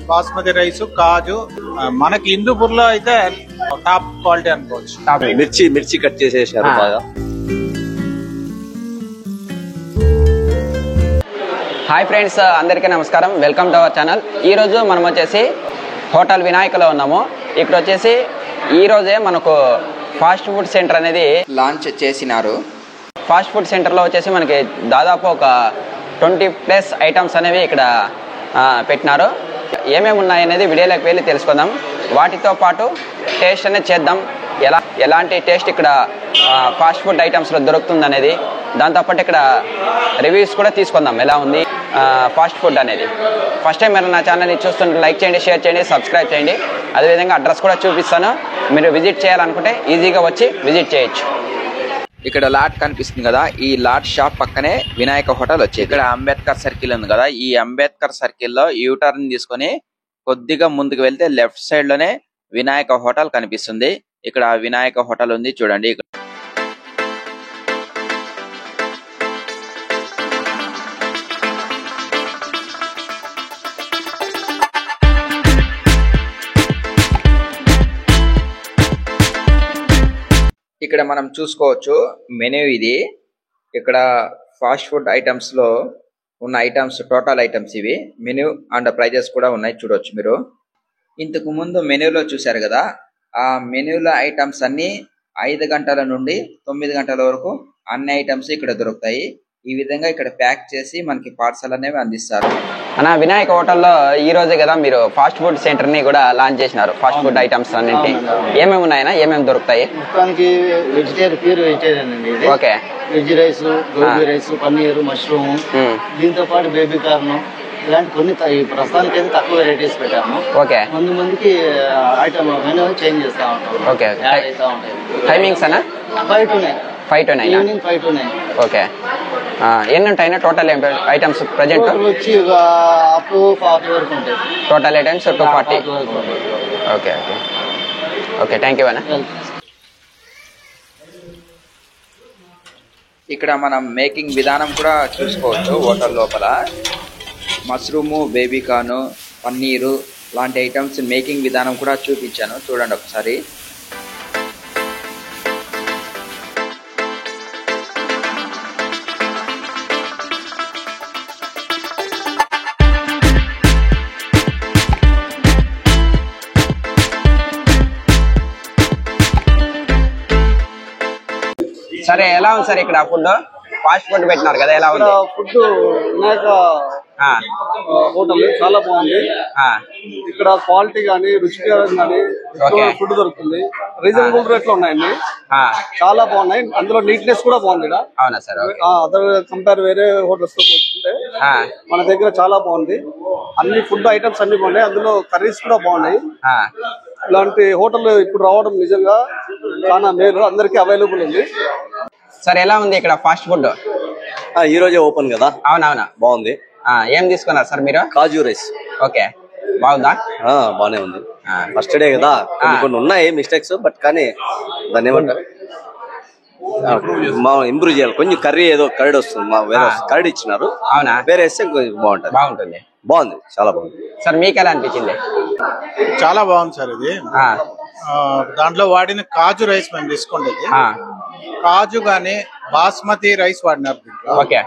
Basmati rice, కాజు. మనకి హిందూపూర్ లో అయితే టాప్ క్వాలిటీ అనుకోవచ్చు. మిర్చి కట్ చేసేసారు బాగా. హాయ్ ఫ్రెండ్స్, అందరికీ నమస్కారం. Welcome to our channel. ఈరోజు మనం వచ్చేసి హోటల్ వినాయకలో ఉన్నాము. ఇక్కడ వచ్చేసి ఈరోజే మనకు ఫాస్ట్ ఫుడ్ సెంటర్ అనేది లాంచ్ చేసినారు. ఫాస్ట్ ఫుడ్ సెంటర్లో వచ్చేసి మనకి దాదాపు ఒక 20+ ఐటమ్స్ అనేవి ఇక్కడ పెట్టినారు. ఏమేమి ఉన్నాయనేది వీడియోలోకి వెళ్ళి తెలుసుకుందాం. వాటితో పాటు టేస్ట్ అనేది చేద్దాం. ఎలాంటి టేస్ట్ ఇక్కడ ఫాస్ట్ ఫుడ్ ఐటమ్స్లో దొరుకుతుంది అనేది, దాంతోపాటు ఇక్కడ రివ్యూస్ కూడా తీసుకుందాం ఎలా ఉంది ఫాస్ట్ ఫుడ్ అనేది. ఫస్ట్ టైం మీరు నా ఛానల్ని చూస్తుంటే లైక్ చేయండి, షేర్ చేయండి, సబ్స్క్రైబ్ చేయండి. అదేవిధంగా అడ్రస్ కూడా చూపిస్తాను. మీరు విజిట్ చేయాలనుకుంటే ఈజీగా వచ్చి విజిట్ చేయొచ్చు. ఇక్కడ లాట్ కనిపిస్తుంది కదా, ఈ లాట్ షాప్ పక్కనే వినాయక హోటల్ వచ్చేది. ఇక్కడ అంబేద్కర్ సర్కిల్ ఉంది కదా, ఈ అంబేద్కర్ సర్కిల్ లో యూటర్న్ తీసుకొని కొద్దిగా ముందుకు వెళ్తే లెఫ్ట్ సైడ్ లోనే వినాయక హోటల్ కనిపిస్తుంది. ఇక్కడ వినాయక హోటల్ ఉంది చూడండి. ఇక్కడ మనం చూసుకోవచ్చు మెనూ ఇది. ఇక్కడ ఫాస్ట్ ఫుడ్ ఐటమ్స్ లో ఉన్న ఐటమ్స్, టోటల్ ఐటమ్స్ ఇవి. మెనూ అండ్ ప్రైజెస్ కూడా ఉన్నాయి, చూడవచ్చు మీరు. ఇంతకు ముందు మెనూలో చూశారు కదా, ఆ మెనూలో ఐటమ్స్ అన్ని 5 గంటల నుండి 9 గంటల వరకు అన్ని ఐటమ్స్ ఇక్కడ దొరుకుతాయి. ఈ విధంగా ఇక్కడ ప్యాక్ చేసి మనకి పార్సల్ అనేవి అందిస్తారు. అన్న, వినాయక హోటల్లో ఈ రోజే కదా మీరు ఫాస్ట్ ఫుడ్ సెంటర్ ని కూడా లాంచ్ చేసినారు. ఫాస్ట్ ఫుడ్ ఐటమ్స్ అన్నింటి ఏమేమి ఉన్నాయన్నా, ఏమేమి దొరుకుతాయి? ప్యూర్ వెజిటేరియన్ అండి ఇది. Okay. Veg rice, gobi rice, paneer, mushroom, దీంతో పాటు బేబీ కార్న్, ఇలాంటి కొన్ని ప్రస్తుతానికి అయితే తక్కువ వెరైటీస్ పెట్టాము. ఓకే. ముందుకి ఐటమ్ మెనూ చేంజ్ చేస్తా ఉంటాం. ఓకే. యాడ్ అవుతా ఉంటాయి. టైమింగ్స్ అన్న 5 to 9. 5 to 9. Evening 5 to 9. Okay. ఎన్ని ఉంటాయి టోటల్ ఐటమ్స్ ప్రజెంట్? వచ్చి అప్ టు 40 వరకు ఉంటాయి. Total items 240. Okay okay okay, thank you అన్న. ఇక్కడ మనం మేకింగ్ విధానం కూడా చూసుకోవచ్చు. హోటల్ లోపల మష్రూము, బేబీ కార్న్, పన్నీరు లాంటి ఐటమ్స్ మేకింగ్ విధానం కూడా చూపించాను, చూడండి ఒకసారి. సరే, ఎలా ఉంది సార్ ఇక్కడ ఫుడ్? ఫాస్ట్ ఫుడ్ పెట్టినారు కదా, ఎలా ఉంది ఫుడ్? వినాయక హోటల్ చాలా బాగుంది. ఇక్కడ క్వాలిటీ గానీ, రుచికరం గానీ ఫుడ్ దొరుకుతుంది. రీజనబుల్ రేట్ లో ఉన్నాయండి, చాలా బాగున్నాయి. అందులో నీట్నెస్ కూడా బాగుంది. అవునా సార్? అదర్ కంపేర్ వేరే హోటల్స్ తో పోల్చుకుంటే మన దగ్గర చాలా బాగుంది. అన్ని ఫుడ్ ఐటమ్స్ అన్ని బాగున్నాయి, అందులో కర్రీస్ కూడా బాగున్నాయి. ఇలాంటి హోటల్ ఇప్పుడు రావడం నిజంగా చాలా మేలు, అందరికీ అవైలబుల్ ఉంది. సార్, ఎలా ఉంది ఇక్కడ ఫాస్ట్ ఫుడ్? ఈ రోజే ఓపెన్ కదా. అవునవునా, బాగుంది. ఏం తీసుకున్నారు సార్ మీరు? కాజు రైస్. ఓకే, బాగుందా? బానే ఉంది. ఫస్ట్ డే కదా, కొన్ని ఉన్నాయి మిస్టేక్స్, బట్ కానీ దాన్ని ఏమంటారు, ఇంప్రూవ్ చేయాలి. కొంచెం కర్రీ ఏదో కర్డ్ వస్తుంది, వేరే కర్డ్ ఇచ్చినారు. అవునా? వేరే వేస్తే బాగుంటుంది. బాగుంది, చాలా బాగుంది. సార్, మీకు ఎలా అనిపించింది? చాలా బాగుంది సార్. ఇది దాంట్లో వాడిన కాజు రైస్ మేము తీసుకుండేది. కాజు గానీ బాస్మతి రైస్ వాడినారు దీంట్లో. ఓకే.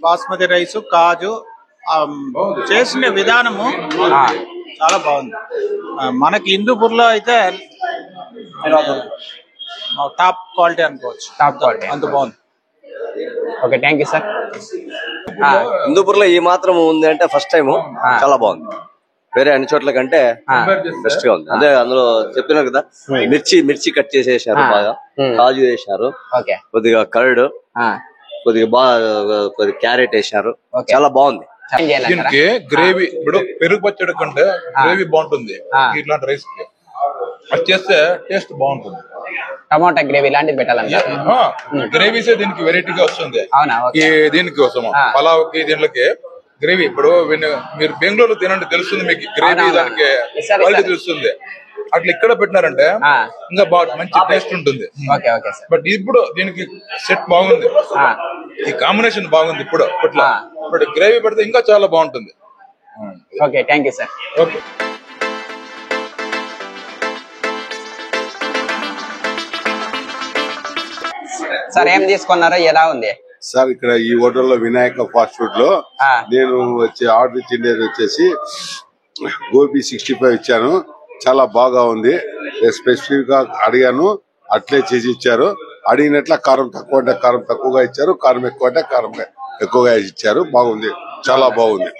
బాస్మతి రైస్, కాజు చేసిన విధానము చాలా బాగుంది. మనకి హిందూపూర్ లో అయితే టాప్ క్వాలిటీ అనుకోవచ్చు. టాప్ క్వాలిటీ, అంత బాగుంది. Okay, thank you sir. Hindupur లో ఈ మాత్రం ఉంది అంటే ఫస్ట్ టైం, చాలా బాగుంది. వేరే అన్ని చోట్ల కంటే బెస్ట్ గా ఉంది. అదే అందులో చెప్పినారు కదా, మిర్చి కట్ చేసేసారు బాగా, కాజు వేసినారు, కొద్దిగా కర్డ్, కొద్దిగా క్యారెట్ వేసినారు, చాలా బాగుంది. దీనికి గ్రేవీ, ఇప్పుడు పెరుగు పచ్చడి కంటే గ్రేవీ బాగుంటుంది ఇట్లాంటి రైస్ కి. అది చేస్తే టేస్ట్ బాగుంటుంది. టమాటా గ్రేవీ లాంటిది పెట్టాలంటే గ్రేవీసే దీనికి వెరైటీగా వస్తుంది. దీనికి కోసము పలావ్ కి, దీనికి గ్రేవీ. ఇప్పుడు మీరు బెంగళూరు తినండి, తెలుస్తుంది మీకు గ్రేవీ, దానికి క్వాలిటీ తెలుస్తుంది. అట్లా ఇక్కడ పెట్టినారంటే ఇంకా బాగా మంచి టేస్ట్ ఉంటుంది. బట్ ఇప్పుడు దీనికి సెట్ బాగుంది, ఈ కాంబినేషన్ బాగుంది. ఇప్పుడు గ్రేవీ పెడితే ఇంకా చాలా బాగుంటుంది. Okay, thank you sir. Okay. Sir ఏం తీసుకున్నారో ఎలా ఉంది సార్? ఇక్కడ ఈ హోటల్లో వినాయక ఫాస్ట్ ఫుడ్ లో నేను ఆర్డర్ ఇచ్చిండేది వచ్చేసి గోబీ 65 ఇచ్చాను. చాలా బాగా ఉంది. స్పెసిఫిక్ గా అడిగాను, అట్లే చేసి ఇచ్చారు. అడిగినట్ల కారం తక్కువ అంటే కారం తక్కువగా ఇచ్చారు, కారం ఎక్కువ అంటే కారం ఎక్కువగా ఇచ్చారు. బాగుంది, చాలా బాగుంది.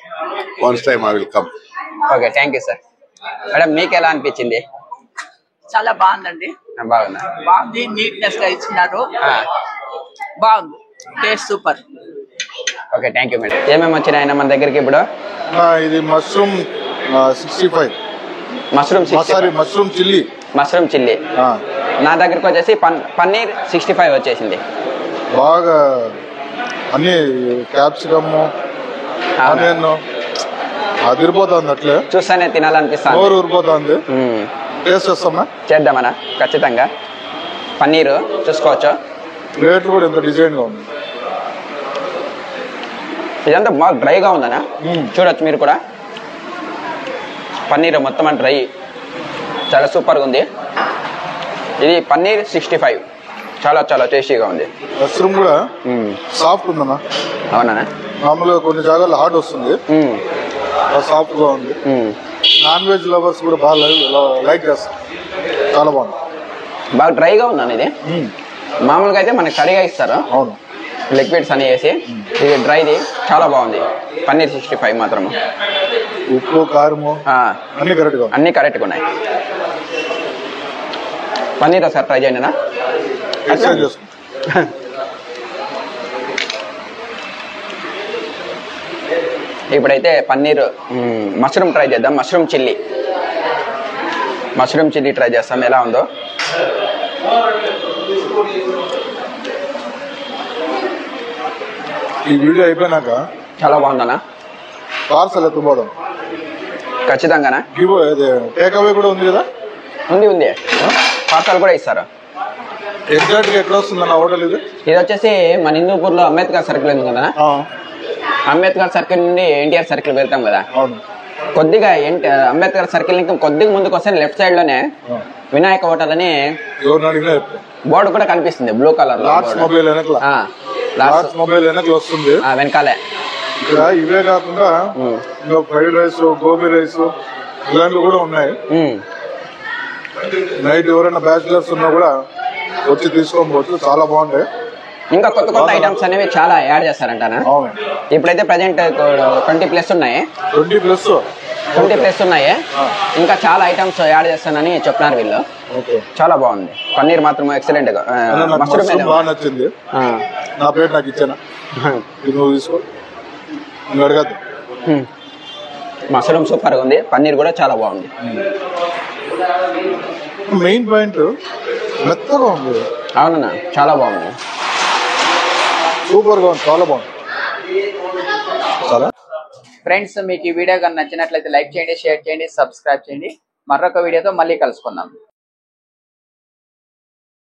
Once time I will come. Okay, thank you sir. Madam మీకు ఎలా అనిపించింది? చాలా బాగుందండి. బాగుందా? బాగుంది, నీట్నెస్ గా ఇచ్చినారు. బాగుంది, taste super. Okay, thank you madam. ఏమేమి వచ్చినాయి మన దగ్గరికి ఇప్పుడు? ఇది mushroom 65, mushroom chilli. Mushroom chilli. నా దగ్గరకు వచ్చేసి పన్నీర్ 65 వచ్చేసింది. బాగా అన్ని క్యాప్సికమ్ ఆనియన్ అదిరిపోతుంది, అట్లే చూస్తానే తినాలనిపిస్తుంది. నోరు ఊరిపోతుంది. టేస్ట్ చేస్తామా? చేద్దామన్నా, ఖచ్చితంగా. పన్నీరు చూసుకోవచ్చు. ప్లేట్ కూడా ఎంత డిజైన్ గా ఉంది. ఇదంతా బాగా డ్రైగా ఉందనా, చూడొచ్చు మీరు కూడా. పన్నీర్ మొత్తం డ్రై, చాలా సూపర్గా ఉంది. ఇది పన్నీర్ 65, చాలా చాలా టేస్టీగా ఉంది. మష్రూమ్ కూడా సాఫ్ట్ ఉందన్నా. అవునా? మామూలుగా కొన్ని జాగాల్లో హార్డ్ వస్తుంది, సాఫ్ట్ గా ఉంది. నాన్ వెజ్ లవర్స్ కూడా బాగా లైక్ చేస్తారు. చాలా బాగుంది, బాగా డ్రైగా ఉందన్న. ఇది మామూలుగా అయితే మనకి కర్రీగా ఇస్తారు, అవును, లిక్విడ్స్ అని వేసి. ఇది డ్రైది చాలా బాగుంది. పన్నీర్ 65 మాత్రము. ఉప్పు కారము అన్ని కరెక్ట్గా, అన్ని కరెక్ట్గా ఉన్నాయి. పన్నీర్ ఒకసారి ట్రై చేయండి. ఇప్పుడైతే పన్నీర్ మష్రూమ్ ట్రై చేద్దాం. మష్రూమ్ చిల్లీ ట్రై చేస్తాం, ఎలా ఉందో. ఈ వీడియో అయిపోయినాక చాలా బాగుందన్నా. పార్సల్ ఎత్తుపోదాం ఖచ్చితంగానా? టేక్ అవే కూడా ఉంది కదా? ఉంది. పార్సల్ కూడా ఇస్తారు. ఎగ్జాక్ట్ గా ఎక్కడ వస్తుందన్న హోటల్ ఇది? ఇది వచ్చేసి మన హిందూపూర్ లో అంబేద్కర్ సర్కిల్ ఉంది కదా, అంబేద్కర్ సర్కిల్ నుండి ఎన్టీఆర్ సర్కిల్ వెళ్తాం కదా, కొద్దిగా అంబేద్కర్ సర్కిల్ నుంచి కొద్దిగా ముందుకు వస్తే లెఫ్ట్ సైడ్ లోనే వినాయక హోటల్ అని బోర్డు కూడా కనిపిస్తుంది, బ్లూ కలర్. మొబైల్ వస్తుంది వెనకాలే. ఇక్కడ ఇవే కాకుండా ఇంకా ఫ్రైడ్ రైస్, గోబీ రైస్ ఇలాంటివి కూడా ఉన్నాయి. నైట్ ఎవరైనా బ్యాచిలర్స్ ఉన్నా కూడా వచ్చి తీసుకోవచ్చు, చాలా బాగుంటాయి. ఇంకా కొత్త కొత్త ఐటమ్స్ అనేవి చాలా యాడ్ చేస్తారంటానా? ఇప్పుడైతే ప్రజెంట్ 20+ ఉన్నాయి. 20+ ఉన్నాయి. ఇంకా చాలా ఐటమ్స్ యాడ్ చేస్తానని చెప్తున్నారు వీళ్ళు. చాలా బాగుంది. పన్నీర్ మాత్రం ఎక్సలెంట్ గా. మష్రూమ్ బాగా నచ్చింది. నా ప్లేట్ నాకు ఇచ్చానా, నువ్వు తీసుకో, అడగద్దు. మష్రూమ్ సూపర్ గా ఉంది. పన్నీర్ కూడా చాలా బాగుంది. మెయిన్ పాయింట్ మెత్తగా ఉంది. అవునన్నా, చాలా బాగుంది, సూపర్ గా ఉంది, చాలా బాగుంది. చాలా ఫ్రెండ్స్, మీకు ఈ వీడియో కానీ నచ్చినట్లయితే లైక్ చేయండి, షేర్ చేయండి, సబ్స్క్రైబ్ చేయండి. మరొక వీడియోతో మళ్ళీ కలుసుకుందాం.